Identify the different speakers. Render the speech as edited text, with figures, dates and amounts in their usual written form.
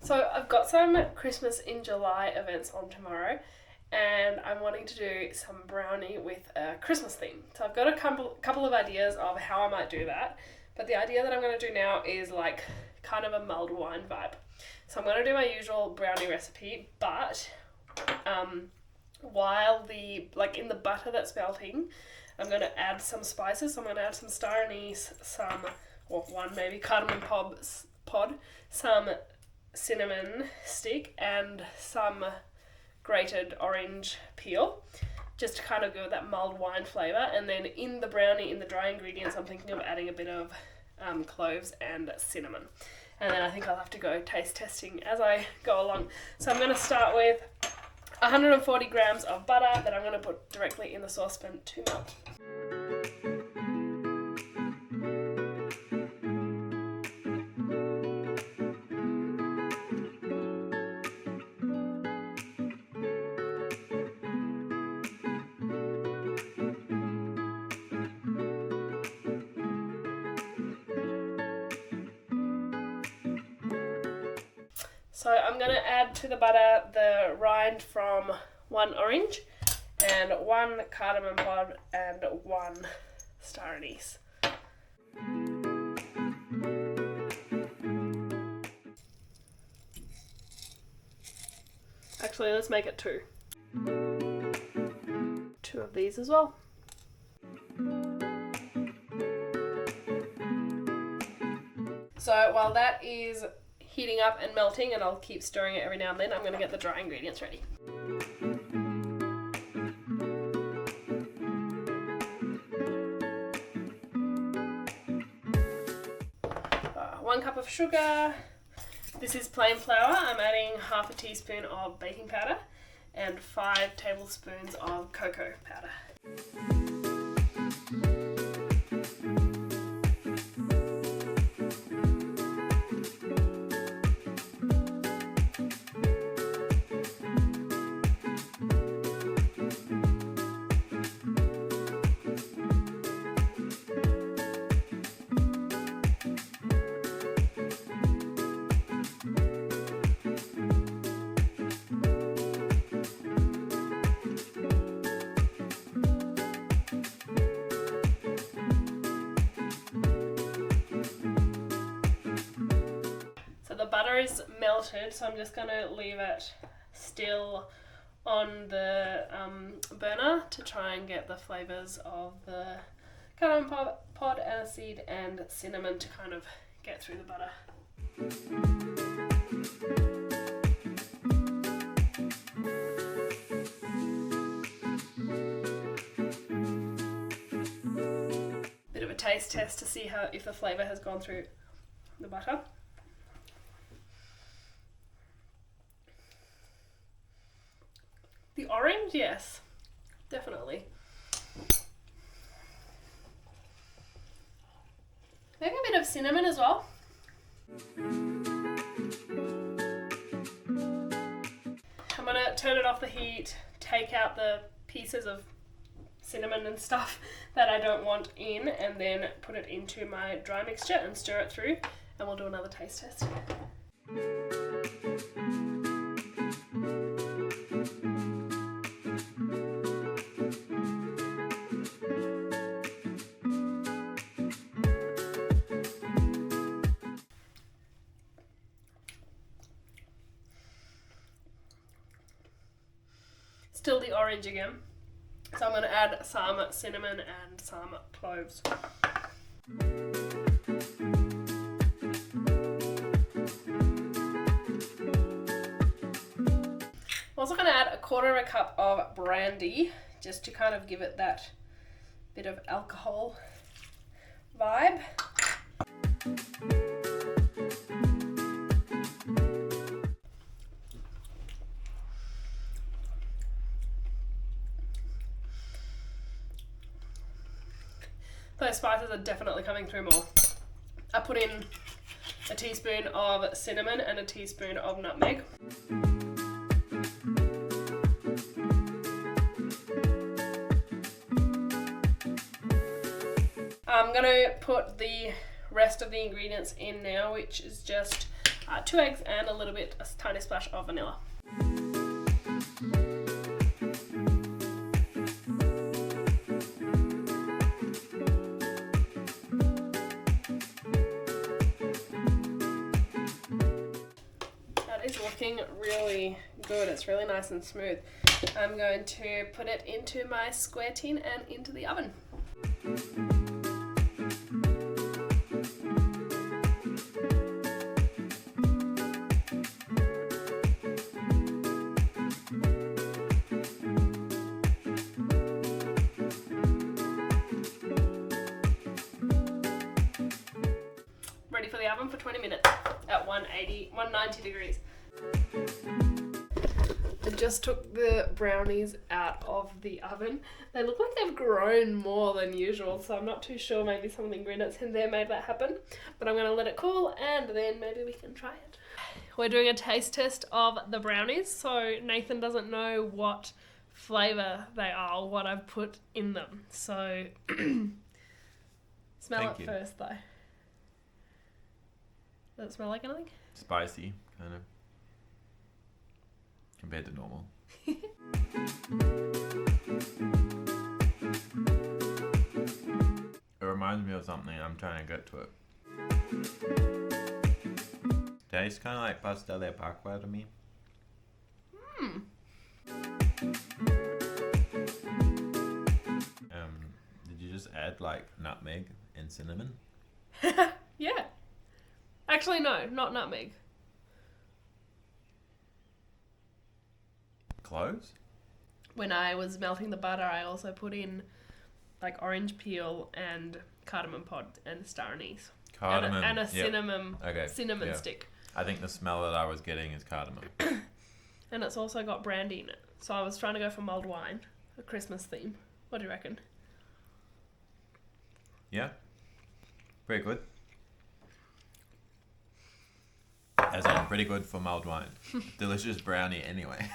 Speaker 1: So I've got some Christmas in July events on tomorrow, and I'm wanting to do some brownie with a Christmas theme. So I've got a couple of ideas of how I might do that, but the idea that I'm going to do now is like kind of a mulled wine vibe. So I'm going to do my usual brownie recipe, but while in the butter that's melting, I'm going to add some spices. So I'm going to add some star anise, one maybe cardamom pod, some cinnamon stick, and some grated orange peel, just to kind of go with that mulled wine flavour. And then in the brownie, in the dry ingredients, I'm thinking of adding a bit of cloves and cinnamon. And then I think I'll have to go taste testing as I go along. So I'm going to start with 140 grams of butter that I'm going to put directly in the saucepan to melt. So I'm going to add to the butter the rind from one orange and one cardamom pod and one star anise. Actually, let's make it two. Two of these as well. So while that is heating up and melting, and I'll keep stirring it every now and then, I'm going to get the dry ingredients ready. 1 cup of sugar. This is plain flour. I'm adding half a teaspoon of baking powder and 5 tablespoons of cocoa powder. 'Butter is melted, so I'm just going to leave it still on the burner to try and get the flavours of the cardamom pod, aniseed and cinnamon to kind of get through the butter. Bit of a taste test to see if the flavour has gone through the butter. The orange, yes, definitely. Maybe a bit of cinnamon as well. I'm gonna turn it off the heat, take out the pieces of cinnamon and stuff that I don't want in, and then put it into my dry mixture and stir it through, and we'll do another taste test. Still the orange again, so I'm going to add some cinnamon and some cloves. I'm also going to add 1/4 cup of brandy, just to kind of give it that bit of alcohol vibe. Those spices are definitely coming through more. I put in a teaspoon of cinnamon and a teaspoon of nutmeg. I'm going to put the rest of the ingredients in now, which is just 2 eggs and a tiny splash of vanilla. That is looking really good. It's really nice and smooth. I'm going to put it into my square tin and into the oven. Ready for the oven for 20 minutes at 190 degrees. I just took the brownies out of the oven. They look like they've grown more than usual, so I'm not too sure. Maybe some of the ingredients in there made that happen. But I'm going to let it cool and then maybe we can try it. We're doing a taste test of the brownies, so Nathan doesn't know what flavour they are or what I've put in them. So smell it first though. Does it smell like anything?
Speaker 2: Spicy, kind of. Compared to normal. It reminds me of something. I'm trying to get to it. Tastes kind of like pastel de pacua to me. Did you just add like nutmeg and cinnamon?
Speaker 1: Yeah. Actually, no, not nutmeg.
Speaker 2: Cloves?
Speaker 1: When I was melting the butter, I also put in like orange peel and cardamom pod and star anise.
Speaker 2: Cardamom.
Speaker 1: And a cinnamon
Speaker 2: Yeah.
Speaker 1: stick.
Speaker 2: I think the smell that I was getting is cardamom.
Speaker 1: And it's also got brandy in it. So I was trying to go for mulled wine, a Christmas theme. What do you reckon?
Speaker 2: Yeah. Pretty good. As in, pretty good for mulled wine. Delicious brownie anyway.